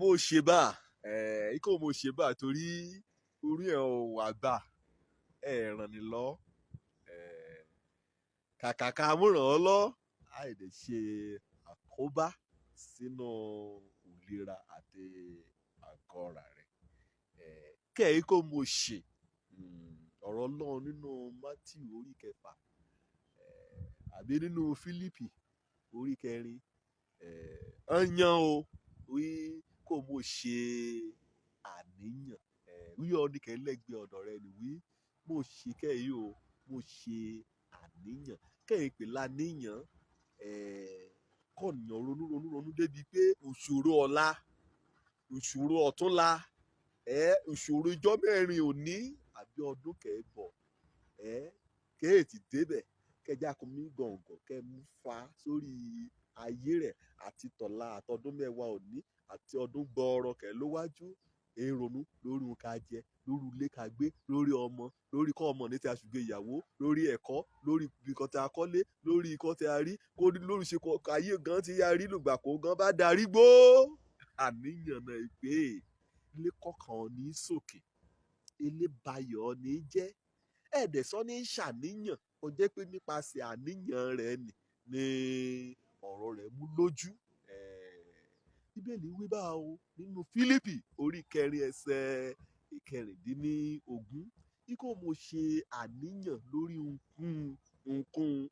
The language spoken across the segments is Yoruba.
mo ṣe bá ikọ̀ mo ṣe bá torí orí ẹ̀ ò wà gbà ràn ní lọ kàkà ká múràn ọ́ lọ àìdè ṣe àkóbá sínú ìlera àti àgọ́ ara rẹ̀ kẹ́ ikọ̀ mo ṣe ọ̀rọ̀ Ọlọ́run nínú Mátíù orí 6 àbí nínú Fílípì orí 4 ọyàn o wí kò mo ṣe àníyàn wí ọdíkẹ́ lẹ́gbẹ̀ẹ́ ọ̀dọ̀ rẹ ni wí mo ṣe kẹ́yìn o mo ṣe àníyàn kẹ́yìn pè láníyàn kọ́nìyàn ronú débi pé òṣòro ọ̀la òṣòro ọ̀túnla òṣòro ijọ́ mẹ́rin òní àbí ọdún kẹ́ẹ̀bọ̀ kéètì débẹ̀ kẹjá kún mí gọ̀ǹgọ̀ kẹ́ mú fa sórí ayé rẹ̀ àti tọ̀la àtọdún mẹ́wàá òní àti ọdún gbọọrọ kẹ́ ló wájú ronú lórí ohun ká jẹ lórí ilé ká gbé lórí ọmọ lórí kọ́ ọmọ ní ti aṣùgbé ìyàwó lórí ẹ̀kọ́ lórí nǹkan tí a kọ́lé lórí nǹkan tí a rí kó lórí ṣe ayé gan ti yá rí lùgbà kó gan bá darí gbó àníyàn náà pé ilé kọ̀ọ̀kan ní sókè ilé bayọ̀ ní jẹ́ ẹ̀ẹ́dẹ̀sọ́ ní ṣàníyàn ó jẹ́ pé nípasẹ̀ àníyàn rẹ̀ ni ọ̀rọ̀ rẹ̀ mú lójú bíbélì wí bá o nínú Fílípì orí 4 ẹsẹ̀ 16 ikú mo ṣe àníyàn lórí ohunkóhun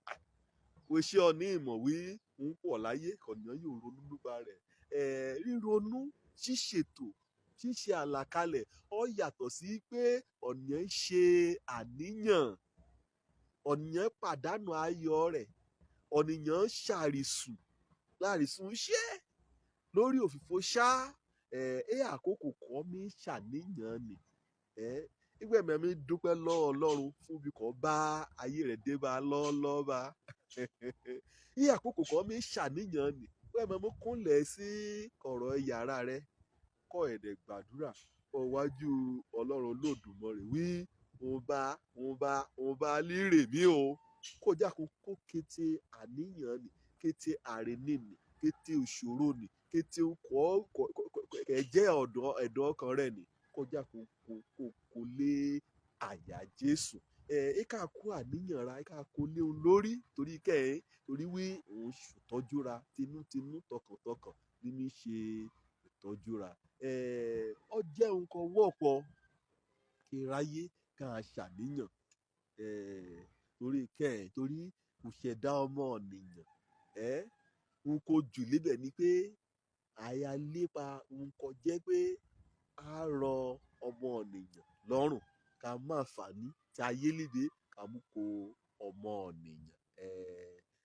o ṣe ọ ní ìmọ̀ wí ń pọ̀ láyé kọ̀nìyàn yóò ronú nípa rẹ̀ ríronú ṣíṣètò ṣíṣe àlàkalẹ̀ ó yàtọ̀ sí pé ọ̀nìyàn ń ṣe àníyàn ọ̀nìyàn pàdánù ayọ̀ rẹ̀ ọ̀nìyàn ṣàrìsùn láàrìsùn ṣe lórí òfìfo ṣá àkókò kan mi ṣàníyàn ni ìgbẹ́ mi dúpẹ́ lọ́wọ́ Ọlọ́run fún bí kò bá ayé rẹ̀ dé bá lọ́ọ́lọ́ọ́ bá àkókò kan mi ṣàníyàn ni ìgbẹ́ mi kúnlẹ̀ sí ọ̀rọ̀ yàrá rẹ̀ kọ́ ẹ̀dẹ̀ gbàdúrà ọ̀wájú Ọlọ́run Olódùmarè wí òun bá lérè mí o kó jákun kó kété àníyàn ni kété àrèní ni kété òṣòro ni kété ẹ̀jẹ̀ ẹ̀dọ̀ ọkàn rẹ̀ ni kó jákun kó lé àyà Jésù ká kó àníyàn ra ká kó lé òun lórí torí wí òun ṣètọ́jú ra tinútinú tọkàntọkàn ní mi ṣe ìtọ́jú ra ó jẹ́ nǹkan wọ́pọ̀ kí ráyé ká ṣàníyàn torí kò ṣẹ̀dá ọmọ ènìyàn n kò jù lébẹ̀ ni pé àyà lépa nǹkan jẹ́ pé a rọ ọmọ ènìyàn lọ́rùn ká má fàní tí ayé lédè ká mú kó ọmọ ènìyàn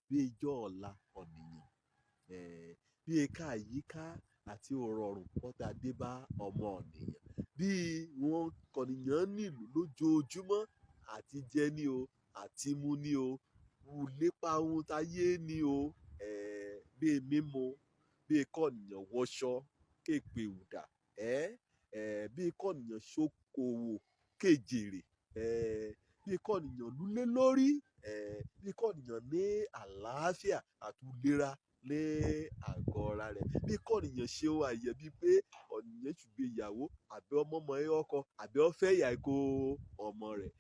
bí ijọ́ ọ̀la ènìyàn bí ẹ̀ka àyíká àti òrọ̀rùn kọ́ta dé bá ọmọ ènìyàn bí wọn kọ̀nìyàn nílùú lójoojúmọ́ àti jẹ ní o àti mu ní o lépa ohun táyé ní o bí mímu bí kọ̀nìyàn wọṣọ kéèpé ùdà bí kọ̀nìyàn ṣókòwò kéjèrè bí kọ̀nìyàn lúlé lórí bí kọ̀nìyàn ní àlàáfíà àtúlera ní àgọ́ ara rẹ̀ bí kọ̀nìyàn ṣe ohun àyẹ̀bí pé ọ̀nìyàn ṣùgbọ́n ìyàwó àbí ọmọ ọkọ àbí ọ̀fẹ́ ìyá ẹ̀kọ́ ọmọ rẹ̀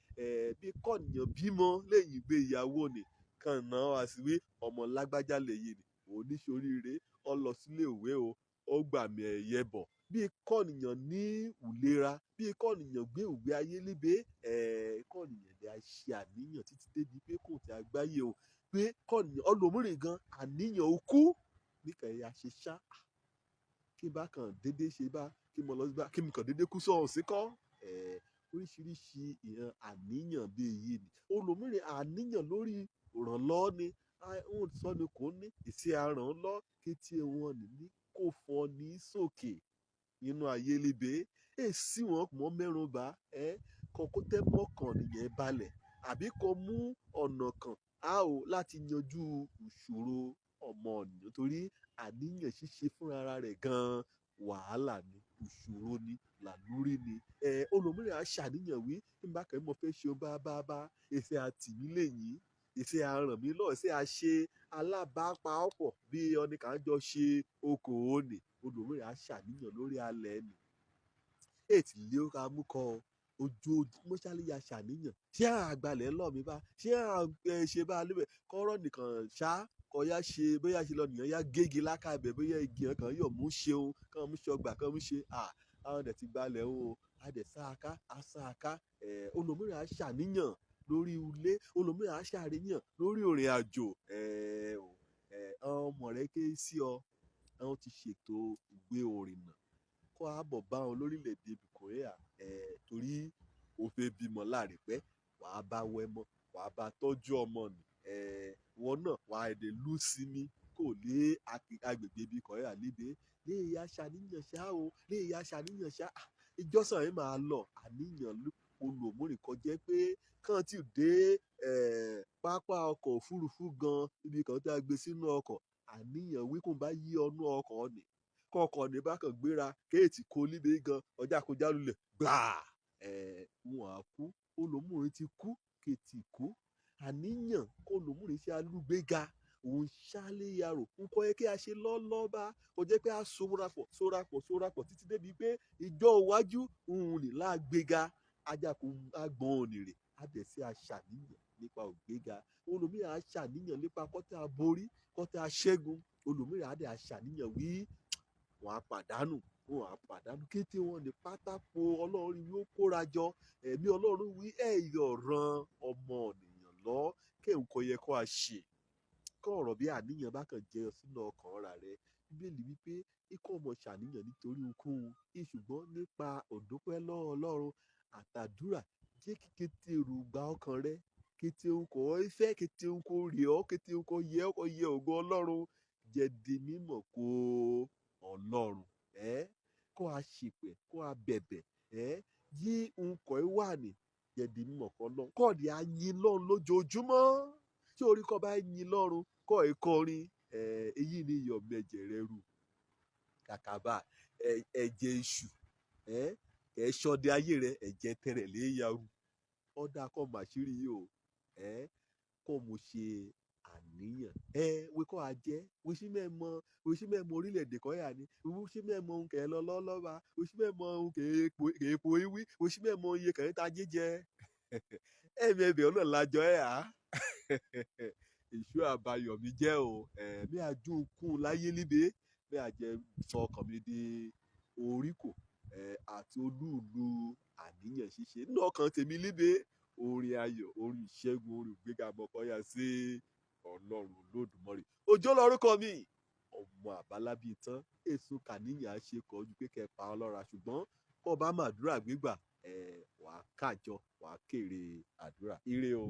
bí kọ̀nìyàn bímọ lẹ́yìn ìgbéyàwó ni kàn náà wá sí wí ọmọ lágbájá lẹ́yìn ni oníṣoríire ó lọ sílé ìwé o ó gbàmì ẹ̀yẹ bọ̀ bí kọ̀nìyàn ní ìlera bí kọ̀nìyàn gbé ìwé ayé líbe kọ̀nìyàn lè ṣe àníyàn títí débi pé kò tí a gbáyé o pé kọ̀nìyàn ọlọ́múrè gan àníyàn okú níkẹyà ṣe ṣá kí bá kàn déédéé ṣe bá kí mo lọ sí bá kí mi kàn déédéé kú sọ̀hún sí kọ́ oríṣiríṣi ìran àníyàn bí èyí ni olùmírè àníyàn lórí ìrànlọ́wọ́ ni òun sọ ni kò ní ìṣe àràn lọ kí tí wọn ní kò fọ ní sókè nínú ayé líbe èsì wọn mọ mẹ́rùn bá kọ́kọ́ tẹ́ mọ́kàn nìyẹn balẹ̀ àbí kò mú ọ̀nà kan a ò láti yanjú ìṣòro ọmọ ènìyàn torí àníyàn ṣíṣe fúnra rẹ̀ gan-an wàhálà ni ìṣòro ni làlúrí ni olùmíràn á ṣàníyàn wí nígbà kan mo fẹ́ ṣe bá èsì àtìmí lẹ́yìn èsì àràn mi lọ èsì àṣe alábàápàápọ̀ bí ọ̀nìkan jọ ṣe okòó ni olùmíràn á ṣàníyàn lórí alẹ́ ni ètì lé ó ka mú kọ ojoojúmọ́ ṣálẹ̀ ya ṣàníyàn ṣé àgbàlẹ̀ lọ mi bá ṣé ṣe bá lébẹ̀ kọ́rọ́ nìkan ṣá kọ́yá ṣe bóyá ṣe lọ nìyẹn yá gégi lákàbẹ̀ bóyá igi kan yọ̀ mú ṣeun kàn mú ṣọgbà kàn mú ṣe àwọn ọ̀dẹ̀ ti gbalẹ̀ o adẹ̀ sáàká asáàká olùmíràn á ṣàníyàn lórí ilé olùmíràn á ṣàríyàn lórí òrìn àjò ọmọ rẹ ké sí ọ àwọn ti ṣètò ìwé òrìnnà kó àbọ̀ bá wọn lórílẹ̀‐èdè Korea torí ó fẹ́ bímọ láàrẹ̀pẹ́ wàá bá wẹ́mọ́ wàá bá tọ́jú ọmọ nì wọn náà wàá èdè lù sí mi kò lé agbègbè ibi Korea níbi lè ya ṣàníyàn ṣá o lè ya ṣàníyàn ṣá ìjọsìn yìí máa lọ àníyàn olùmúrìn kan jẹ́ pé kàn tí dé pápá ọkọ̀ òfurufú gan ibi kan tí a gbé sínú ọkọ̀ àníyàn wíkùn bá yí ọnú ọkọ̀ ni kọkọ̀ ní bá kàn gbéra kéètì kó líbe gan ọjà kó jálulẹ̀ gbàá wọn á kú olùmúrin ti kú kéètì kú àníyàn kó olùmúrin ṣe alúgbéga òun ṣáléyàrò nǹkan yẹ kí a ṣe lọ́lọ́ba kò jẹ́ pé a sorapọ̀ títí débi pé ìjọ iwájú òun lè lágbéga ajakò agbọ̀n ònìrè àdẹ̀sí aṣàníyàn nípa ògbéga olùmíràn aṣàníyàn nípa kọ́tẹ́ aborí kọ́tẹ́ aṣẹ́gun olùmíràn àdẹ̀ aṣàníyàn wí wọn á pàdánù kété wọn ní pátákó ọlọ́run yóò kóra jọ ẹ̀mí ọlọ́run wí ẹ̀yọ̀ ran ọmọ ènìyàn lọ kéwòn kò yẹ kó a ṣe kọ́ ọ̀rọ̀ bí àníyàn bá kàn jẹyọ sínú ọkàn ọ̀rà rẹ bíbélì wípé ikọ̀ ọmọ ṣàníyàn nítorí ohunkóhun ṣùgbọ́n nípa òdúpẹ́ lọ́wọ́ ọlọ́run àtàdúrà jẹ́ kí kété èròǹgbà ọkàn rẹ kété òǹkọ ìfẹ́ kété òǹkọ rè ọ́ kété òǹkọ yẹ ògo ọlọ́run jẹ́ di mímọ̀ kó ọlọ́run kó a ṣìpẹ̀ kó a bẹ̀bẹ̀ yí òǹkọ wà ní jẹ́ di mímọ̀ kó ọlọ́run kọ́ọ̀dì á yin lọ́run lójoojúmọ́ tí orí kọ́ bá yin lọ́run kọ́ ẹ̀ kọrin èyí ni iyọ̀ mẹ̀jẹ̀ rẹ rù kàkàbà ẹ̀jẹ̀ èṣù ẹ̀ ṣọdẹ ayé rẹ ẹ̀jẹ̀ tẹrẹ̀ lé yàrá ọ̀dà kọ́ màṣírí yìí o kọ́ mo ṣe àníyàn wíkọ́ ajẹ́ wíṣí mẹ́mọ orílẹ̀-èdè kọ́yà ni wíṣí mẹ́mọ ohun kẹ́ lọ lọ́lọ́ba wíṣí mẹ́mọ ohun kèépo ìwí wíṣí mẹ́mọ iye kẹ́ta jíjẹ ẹ̀mẹ̀bẹ̀ ọ̀nà lájọ èṣù àbáyọ̀mí jẹ́ o bí àjùnkún láyé líbe bí àjẹ sọ ọkàn mi di oríkò àti olúùlú àníyàn ṣíṣe nínú ọkàn tèmi líbe orin ayọ̀ orin ìṣẹ́gun orin ìgbéga mọ́kànyà sí ọlọ́run Olódùmarè òjó lórúkọ mi ọmọ àbálábí tán èso kàníyàn ṣe kọ ojú pé kẹpa ọlọ́ra ṣùgbọ́n kọ́ bá màdúrà gbígbà wàá kájọ wàá kéré àdúrà ire o.